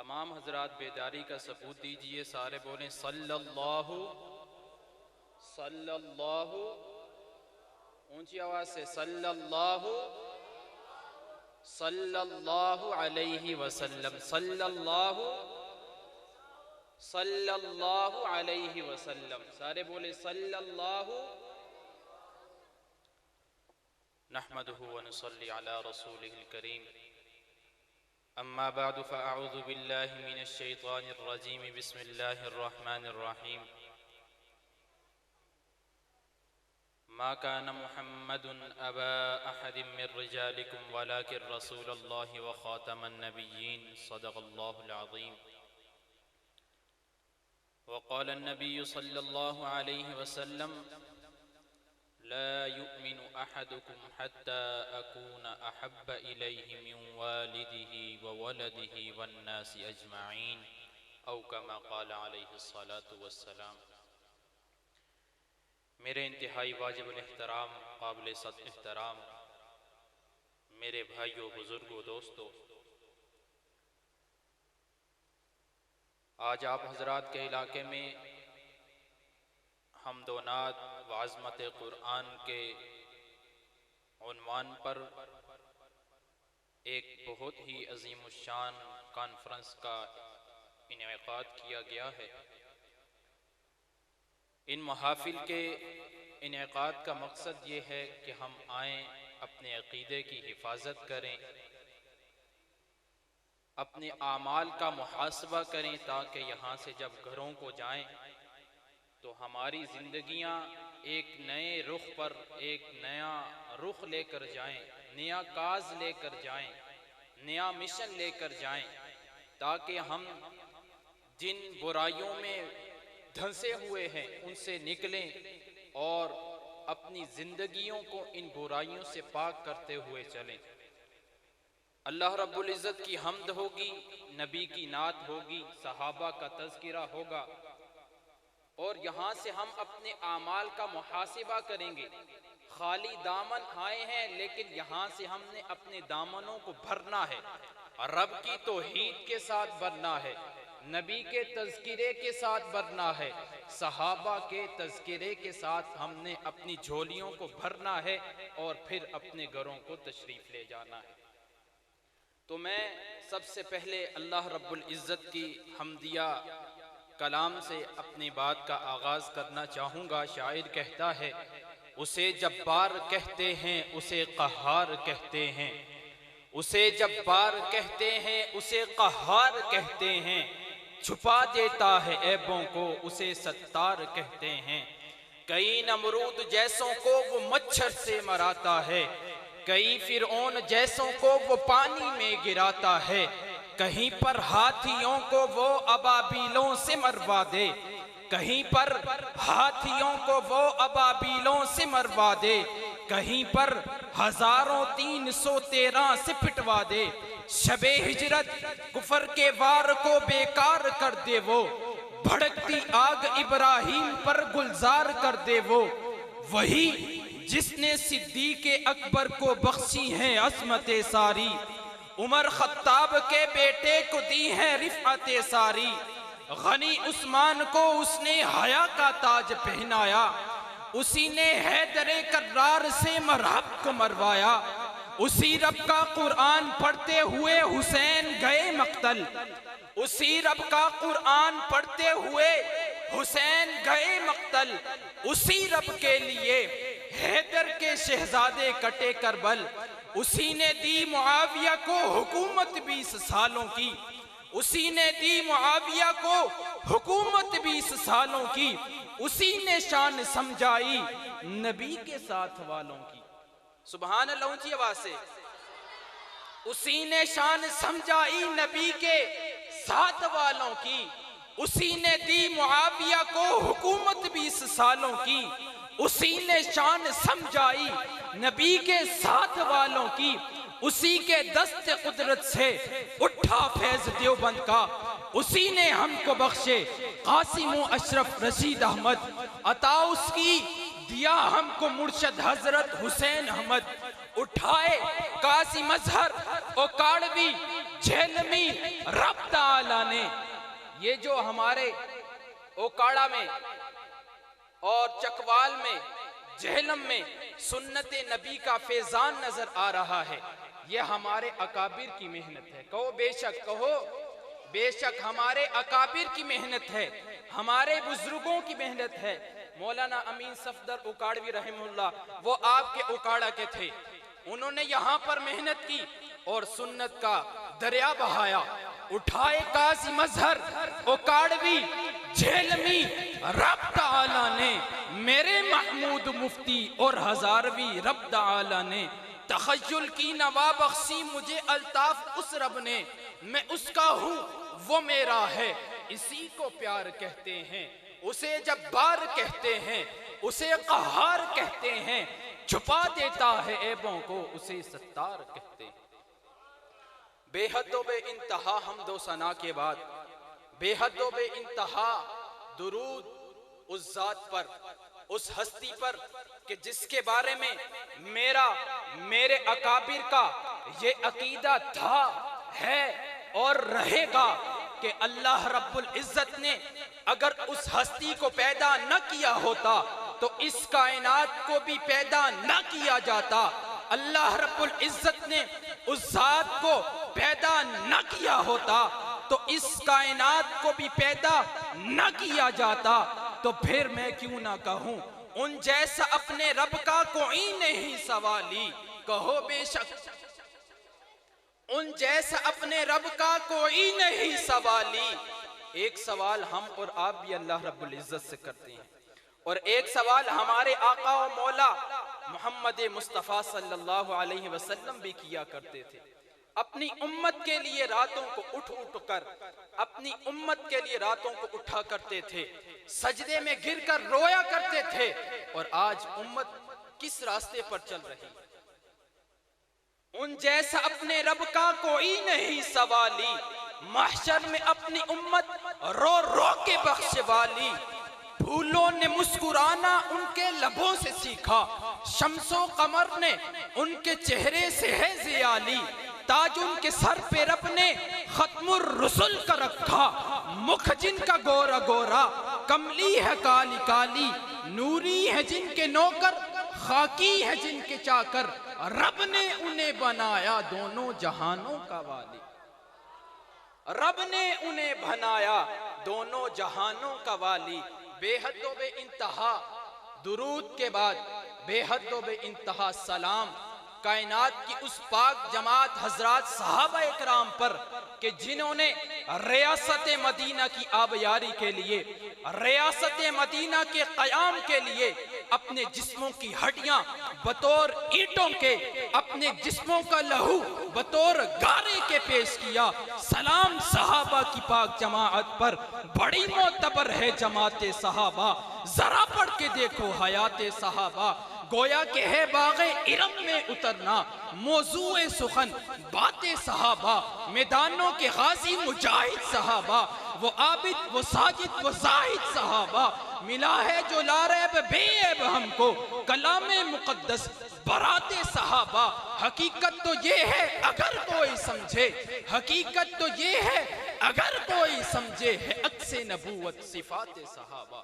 تمام حضرات بیداری کا ثبوت دیجئے، سارے بولیں صلی اللہ اونچی آواز سے صلی اللہ علیہ وسلم، صلی اللہ علیہ وسلم، سارے بولیں صلی اللہ۔ نحمده ونصلي على رسوله الكريم، اما بعد فاعوذ بالله من الشيطان الرجيم، بسم الله الرحمن الرحيم۔ ما كان محمد ابا احد من رجالكم ولكن رسول الله وخاتم النبيين، صدق الله العظيم۔ وقال النبي صلى الله عليه وسلم: لا يؤمن أحدكم حتى أكون أحب إليه من والده وولده والناس أجمعين، أو كما قال عليه الصلاة والسلام۔ میرے انتہائی واجب الاحترام، قابل صد احترام میرے بھائیوں، بزرگوں، دوستوں، آج آپ حضرات کے علاقے میں حمد و نعت و عظمت قرآن کے عنوان پر ایک بہت ہی عظیم الشان کانفرنس کا انعقاد کیا گیا ہے۔ ان محافل کے انعقاد کا مقصد یہ ہے کہ ہم آئیں، اپنے عقیدے کی حفاظت کریں، اپنے اعمال کا محاسبہ کریں، تاکہ یہاں سے جب گھروں کو جائیں تو ہماری زندگیاں ایک نئے رخ پر، ایک نیا رخ لے کر جائیں، نیا کاز لے کر جائیں، نیا مشن لے کر جائیں، تاکہ ہم جن برائیوں میں دھنسے ہوئے ہیں ان سے نکلیں اور اپنی زندگیوں کو ان برائیوں سے پاک کرتے ہوئے چلیں۔ اللہ رب العزت کی حمد ہوگی، نبی کی نعت ہوگی، صحابہ کا تذکرہ ہوگا، اور یہاں سے ہم اپنے اعمال کا محاسبہ کریں گے۔ خالی دامن آئے ہیں، لیکن یہاں سے ہم نے اپنے دامنوں کو بھرنا ہے، رب کی توحید کے ساتھ بھرنا ہے، نبی کے تذکرے کے ساتھ بھرنا ہے، صحابہ کے تذکرے کے ساتھ ہم نے اپنی جھولیوں کو بھرنا ہے، اور پھر اپنے گھروں کو تشریف لے جانا ہے۔ تو میں سب سے پہلے اللہ رب العزت کی حمدیہ کلام سے اپنی بات کا آغاز کرنا چاہوں گا۔ شاعر کہتا ہے: اسے جبار کہتے ہیں، اسے قہار کہتے ہیں، اسے جبار کہتے ہیں، اسے قہار کہتے ہیں، چھپا دیتا ہے عیبوں کو، اسے ستار کہتے ہیں۔ کئی نمرود جیسوں کو وہ مچھر سے مراتا ہے، کئی فرعون جیسوں کو وہ پانی میں گراتا ہے، کہیں پر ہاتھیوں کو وہ ابابیلوں سے مروا دے، کہیں پر ہاتھیوں کو وہ ابابیلوں سے مروا دے، کہیں پر 1313 سے پٹوا دے، شب ہجرت کفر کے وار کو بیکار کر دے وہ، بھڑکتی آگ ابراہیم پر گلزار کر دے وہ، وہی جس نے صدیق اکبر کو بخشی ہیں عصمت ساری، عمر خطاب کے بیٹے کو دی ہے رفعت ساری، غنی عثمان کو اس نے حیا کا تاج پہنایا، اسی نے حیدر کرار سے مرحب کو مروایا، اسی رب کا قرآن پڑھتے ہوئے حسین گئے مقتل، اسی رب کا قرآن پڑھتے ہوئے حسین گئے مقتل، اسی رب کے لیے حیدر کے شہزادے کٹے کربل، اسی نے دی معاویہ کو حکومت 20 سالوں کی، اسی نے دی معاویہ کو حکومت 20 سالوں کی، اسی نے شان سمجھائی نبی کے ساتھ والوں کی۔ سبحان اللہ، اونچی آواز سے۔ اسی نے شان سمجھائی نبی کے ساتھ والوں کی، اسی نے دی معاویہ کو حکومت 20 سالوں کی، اسی نے شان سمجھائی نبی کے ساتھ والوں کی، اسی کے دست قدرت سے اٹھا فیض دیوبند کا، اسی نے ہم کو بخشے قاسم و اشرف رشید احمد، عطا اس کی دیا ہم کو مرشد حضرت حسین احمد، اٹھائے قاسم اظہر و کاڑوی جہلمی رب تعالی نے یہ جو ہمارے اوکاڑا میں اور چکوال میں جہلم میں سنت نبی کا فیضان نظر آ رہا ہے، یہ ہمارے اکابر کی محنت ہے۔ کہو بے شک، کہو بے شک ہمارے اکابر کی محنت ہے، ہمارے بزرگوں کی محنت ہے۔ مولانا امین صفدر اکاڑوی رحمہ اللہ وہ آپ کے اکاڑا کے تھے، انہوں نے یہاں پر محنت کی اور سنت کا دریا بہایا۔ اٹھائے قاضی مظہر اکاڑوی جہلمی رب تعالی نے، میرے محمود مفتی اور ہزاروی رب تعالی نے، تخیل کی نوا بخشی مجھے الطاف اس رب نے، میں اس کا ہوں وہ میرا ہے، اسی کو پیار کہتے ہیں، اسے جبار کہتے ہیں، اسے قہار کہتے ہیں، چھپا دیتا ہے عیبوں کو اسے ستار کہتے ہیں۔ بے حد و بے انتہا حمد و ثنا کے بعد بے حد و بے انتہا درود اس ذات پر، اس ہستی پر کہ جس کے بارے میں میرے اکابر کا یہ عقیدہ تھا، ہے اور رہے گا کہ اللہ رب العزت نے اگر اس ہستی کو پیدا نہ کیا ہوتا تو اس کائنات کو بھی پیدا نہ کیا جاتا۔ اللہ رب العزت نے اس ذات کو پیدا نہ کیا ہوتا تو اس کائنات کو بھی پیدا نہ کیا جاتا۔ تو پھر میں کیوں نہ کہوں ان جیسا اپنے رب کا کوئی نہیں سوالی، کہو بے شک ان جیسا اپنے رب کا کوئی نہیں سوالی۔ ایک سوال ہم اور آپ بھی اللہ رب العزت سے کرتے ہیں، اور ایک سوال ہمارے آقا و مولا محمد مصطفیٰ صلی اللہ علیہ وسلم بھی کیا کرتے تھے۔ اپنی امت کے لیے راتوں کو اٹھ کر اپنی امت کے لیے راتوں کو اٹھا کرتے تھے، سجدے میں گر کر رویا کرتے تھے، اور آج امت کس راستے پر چل رہی؟ ان جیسا اپنے رب کا کوئی نہیں سوالی، محشر میں اپنی امت رو رو کے بخش والی۔ پھولوں نے مسکرانا ان کے لبوں سے سیکھا، شمس و قمر نے ان کے چہرے سے ہے زیالی، تاج ان کے سر پہ رب نے ختم الرسل کا رکھا، مکھ جن کا گورا گورا، کملی ہے کالی کالی، نوری ہے جن کے نوکر، خاکی ہے جن کے چاکر، رب نے انہیں بنایا دونوں جہانوں کا والی۔ رب نے انہیں بنایا دونوں جہانوں کا والی۔ بے حد و بے انتہا درود کے بعد بے حد و بے انتہا سلام کائنات کی اس پاک جماعت حضرات صحابہ اکرام پر کہ جنہوں نے ریاست مدینہ کی آبیاری کے لیے، ریاست مدینہ کے قیام کے لیے اپنے جسموں کی ہڈیاں بطور اینٹوں کے، اپنے جسموں کا لہو بطور گارے کے پیش کیا۔ سلام صحابہ کی پاک جماعت پر، بڑی معتبر ہے جماعت صحابہ، ذرا پڑھ کے دیکھو حیات صحابہ، گویا کہ ہے باغ ارم میں اترنا، موضوع سخن بات صحابہ، میدانوں کے غازی مجاہد صحابہ، وہ عابد وہ ساجد وہ زاہد صحابہ، ملا ہے جو لا ریب بے عیب ہم کو کلام مقدس برات صحابہ۔ حقیقت تو یہ ہے اگر کوئی سمجھے، حقیقت تو یہ ہے اگر کوئی سمجھے، ہے عکس نبوت صفات صحابہ۔